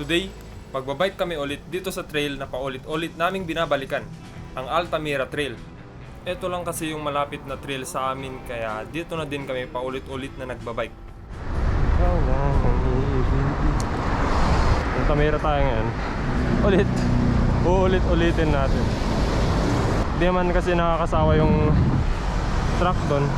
Today, magbabike kami ulit dito sa trail na paulit-ulit naming binabalikan, ang Altamira Trail. Ito lang kasi yung malapit na trail sa amin kaya dito na din kami paulit-ulit na nagbabike. Altamira tayo ngayon. Uulit-ulitin natin. Hindi man kasi nakakasawa yung truck doon.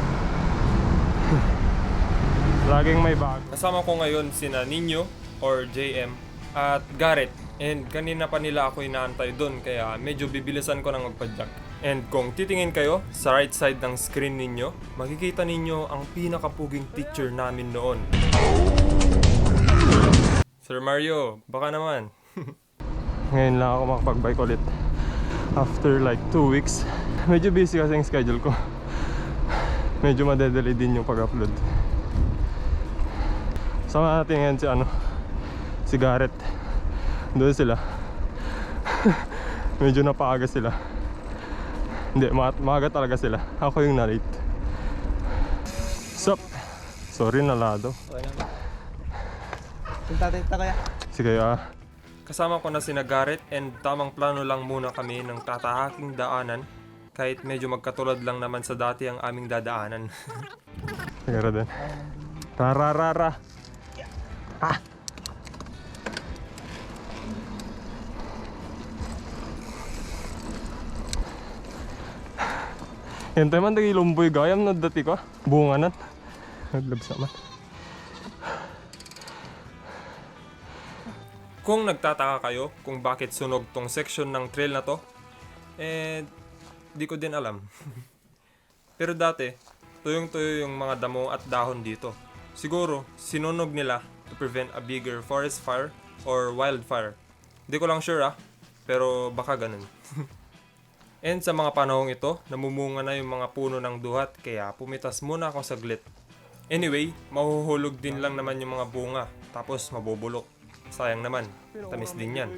Laging may bago. Kasama ko ngayon sina Nino or JM at Garrett. And kanina pa nila ako inaantay doon kaya medyo bibilisan ko nang magpadyak. And kung titingin kayo sa right side ng screen ninyo, makikita ninyo ang pinakapuging picture namin noon. Sir Mario, baka naman. Ngayon lang ako makapag-bike ulit. After like 2 weeks. Medyo busy kasi yung schedule ko. Medyo madedelay din yung pag-upload. Sama natin ngayon si Garrett. Doon sila. Medyo napaaga sila. Hindi, maaga talaga sila. Ako yung na-late. Sup? Sorry, nalado. Punta kaya? Sige Kasama ko na sina Garrett and tamang plano lang muna kami ng tatahaking daanan kahit medyo magkatulad lang naman sa dati ang aming dadaanan. Sige din. Rara. Ah! Hintay man dagi lumboy gayam na dati ko. Bunga nan. Naglabsa man. Kung nagtataka kayo kung bakit sunog tong section ng trail na to, di ko din alam. Pero dati, tuyong-tuyo yung mga damo at dahon dito. Siguro, sinunog nila to prevent a bigger forest fire or wildfire. Di ko lang sure pero baka ganun. And sa mga panahong ito, namumunga na yung mga puno ng duhat kaya pumitas muna ako saglit. Anyway, mahuhulog din lang naman yung mga bunga tapos mabubulok. Sayang naman, tamis din yan.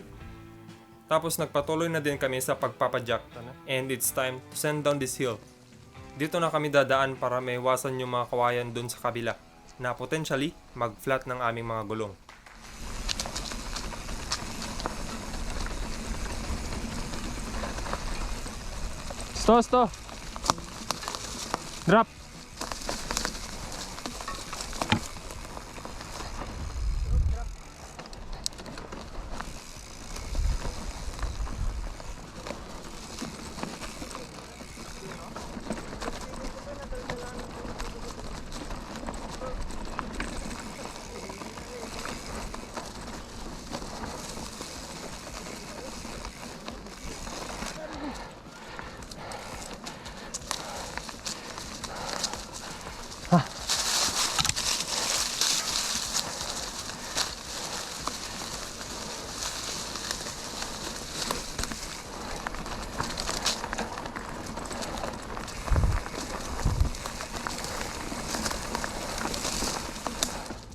Tapos nagpatuloy na din kami sa pagpapadyak and it's time to send down this hill. Dito na kami dadaan para maiwasan yung mga kawayan dun sa kabila na potentially mag-flat ng aming mga gulong. Sto! Drop!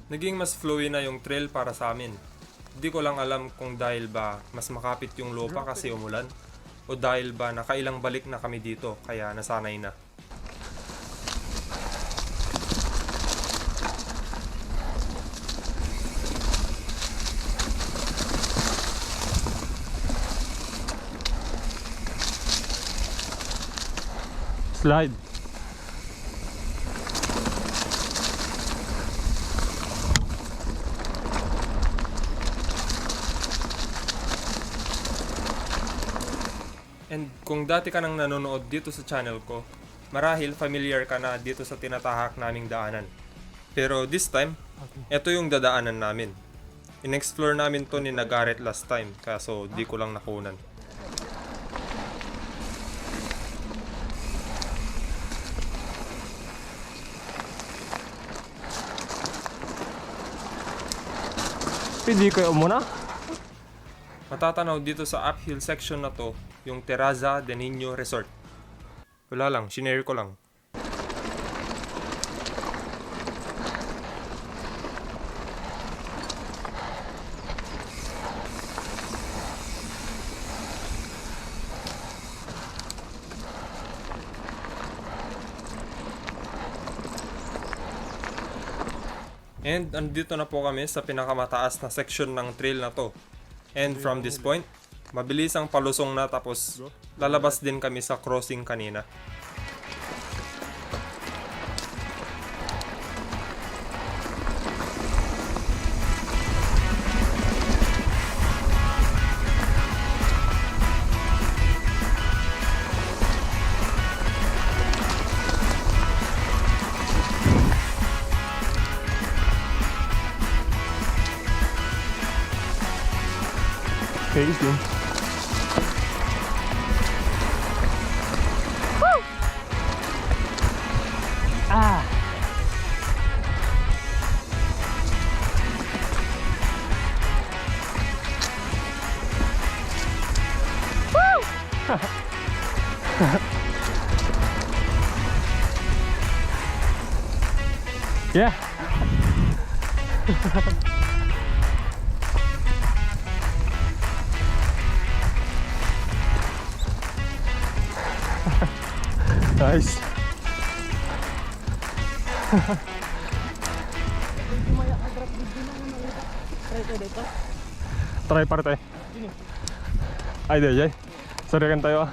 Naging mas flowy na yung trail para sa amin. Hindi ko lang alam kung dahil ba mas makapit yung lupa kasi umulan o dahil ba nakailang balik na kami dito kaya nasanay na. Slide. And kung dati ka nang nanonood dito sa channel ko, marahil familiar ka na dito sa tinatahak naming daanan. Pero this time, ito yung dadaanan namin. In-explore namin to ni Garrett last time, kaso di ko lang nakunan. Pwede kayo muna? Matatanaw dito sa uphill section na to yung Terraza de Niño Resort. Wala lang, shinare ko lang. And andito na po kami sa pinakamataas na section ng trail na to. And from this point, mabilis ang palusong na tapos lalabas din kami sa crossing kanina. Phase din. Ah! Yeah. Nice. Try parte. Ay, di, ay. Sorry kan tayo.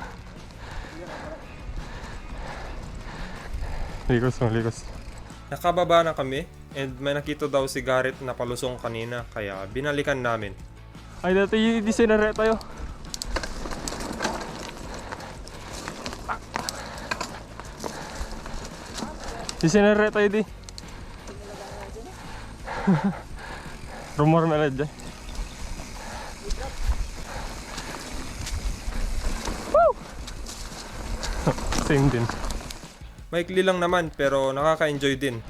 Likos. Nakababa na kami and may nakita daw si Garrett na palusong kanina kaya binalikan namin. Ay, dati di sinare tayo. Di sinare tayo di. Rumor melad dyan. Woo! Same din. Maikli lang naman pero nakaka-enjoy din.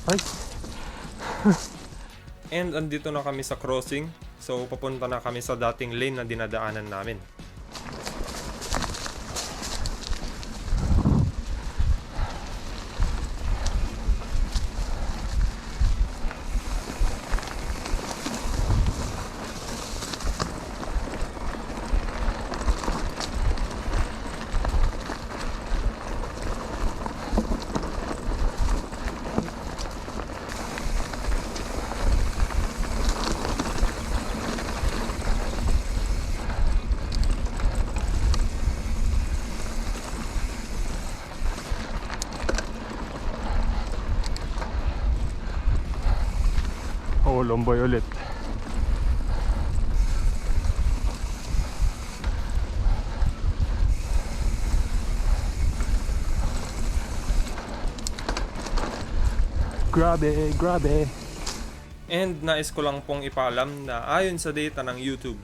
Ay. And andito na kami sa crossing, so papunta na kami sa dating lane na dinadaanan namin. Oh, lomboy ulit. Grabe. And nais ko lang pong ipaalam na ayon sa data ng YouTube,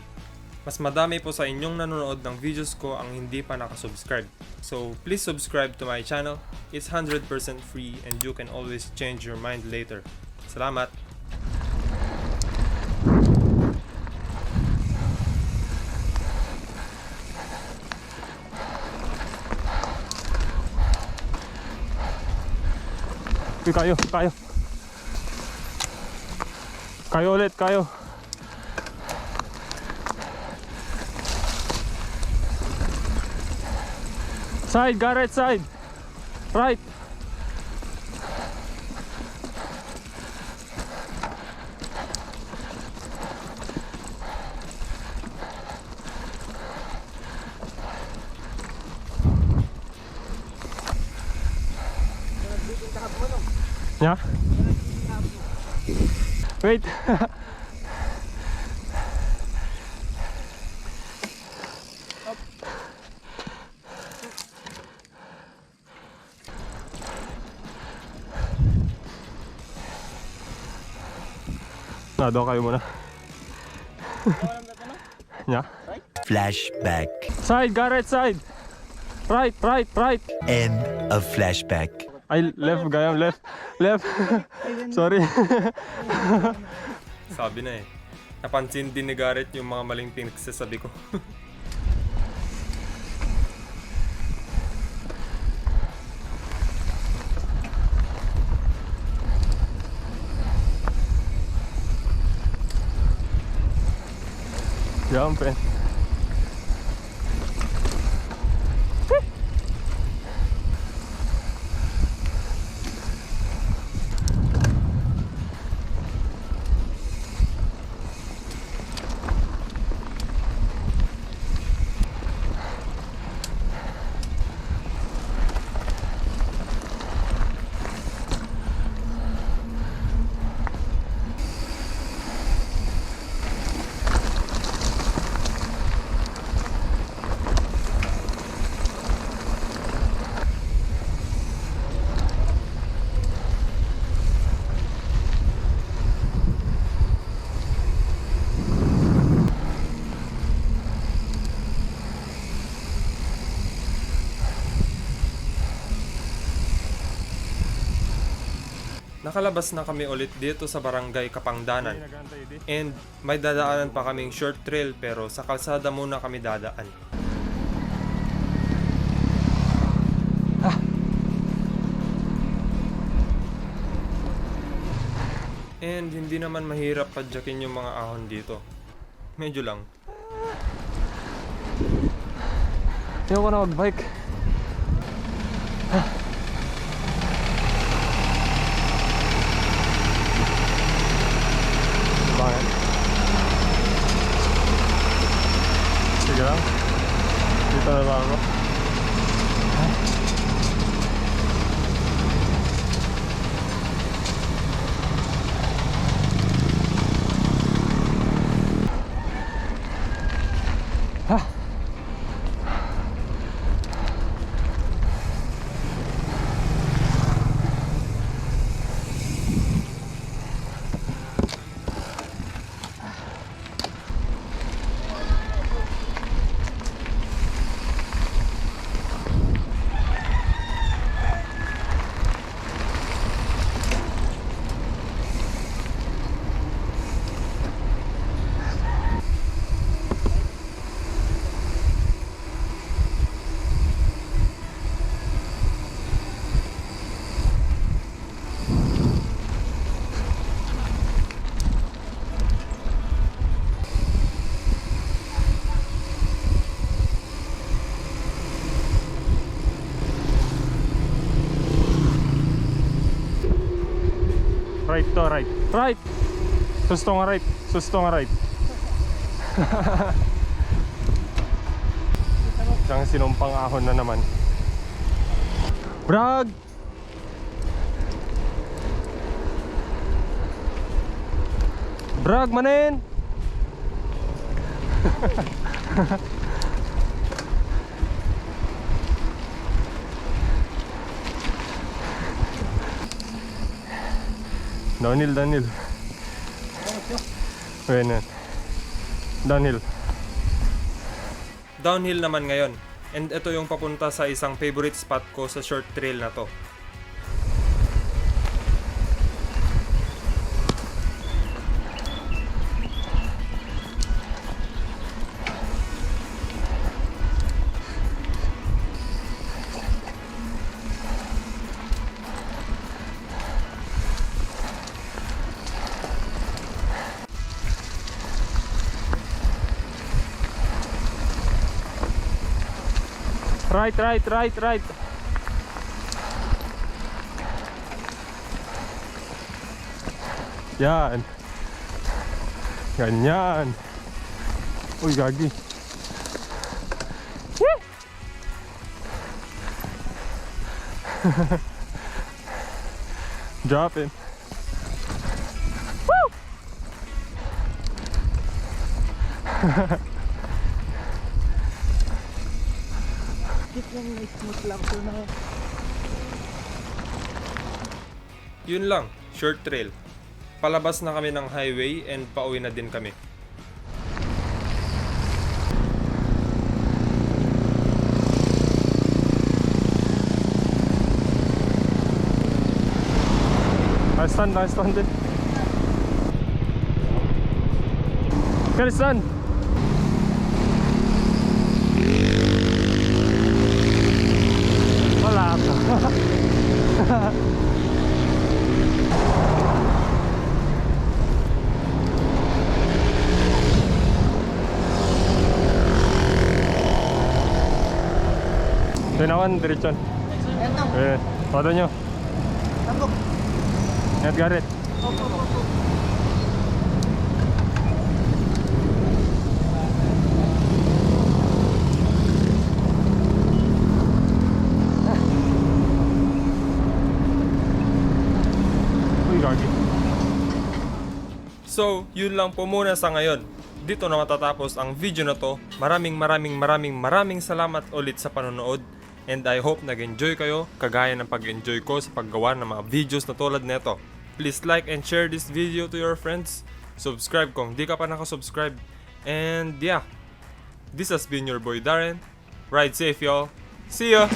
mas madami po sa inyong nanonood ng videos ko ang hindi pa nakasubscribe. So please subscribe to my channel. It's 100% free and you can always change your mind later. Salamat! Kayo. Kayo ulit. Side, Garrett, side. Right. Yeah. Wait. Doon kayo muna. Yeah. Flashback. Side, Garrett, side. Right. End of flashback. Ay, left, gayam, left. Left. Sorry. Sabi na eh. Napansin din ni Garrett yung mga maling pinagsasabi ko. Jumping. Nakalabas na kami ulit dito sa barangay Kapangdanan. And may dadaanan pa kaming short trail pero sa kalsada muna kami dadaan. And hindi naman mahirap padyakin yung mga ahon dito. Medyo lang. Ayoko na mag-bike. Bakit? Sige lang. Dito na lang ako. Right to right. Right. Susto nga right. Susto nga right. Isang sinumpang ahon na naman. Brag! Brag manin! Downhill, downhill. Ayan. Downhill. Downhill naman ngayon. And ito yung papunta sa isang favorite spot ko sa short trail na to. Right, right, right, right. Yan. Ganyan. Uy, gagi. Woo! Drop it. Woo! Yun lang, short trail. Palabas na kami ng highway and pauwi na din kami. Nakastand din. Nakastand! Wala pa. Tinawan, diretsyon. Foto nyo. Ingat Garrett. Uy, gagi. So, yun lang po muna sa ngayon. Dito na matatapos ang video na to. Maraming salamat ulit sa panonood. And I hope nag-enjoy kayo, kagaya ng pag-enjoy ko sa paggawa ng mga videos na tulad nito. Please like and share this video to your friends. Subscribe kung di ka pa nakasubscribe. And yeah, this has been your boy Darren. Ride safe y'all. See ya!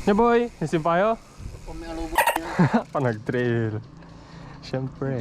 Yeah boy, isim tayo? Pa nag-trail. Siyempre.